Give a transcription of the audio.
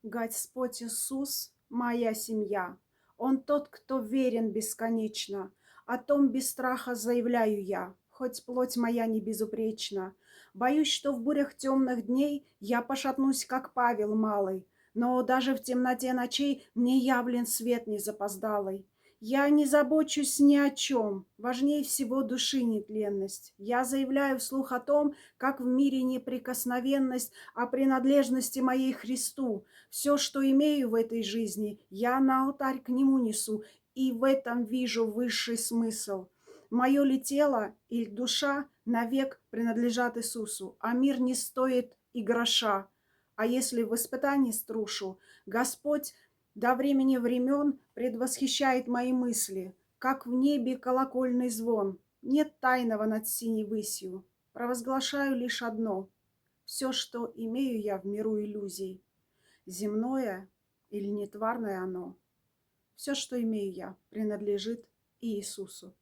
Господь Иисус– моя семья. Он тот, кто верен бесконечно. О том без страха заявляю я, хоть плоть моя не безупречна. Боюсь, что в бурях темных дней я пошатнусь, как Павел малый, но даже в темноте ночей мне явлен свет незапоздалый. Я не забочусь ни о чем, важнее всего души нетленность. Я заявляю вслух о том, как в мире неприкосновенность, о принадлежности моей Христу. Все, что имею в этой жизни, я на алтарь к Нему несу, и в этом вижу высший смысл. Мое ли тело или душа навек принадлежат Иисусу, а мир не стоит и гроша. А если в испытании струшу, Господь до времени времен предвосхищает мои мысли, как в небе колокольный звон. Нет тайного над синей высью. Провозглашаю лишь одно. Все, что имею я в миру иллюзий, земное или нетварное оно, все, что имею я, принадлежит Иисусу.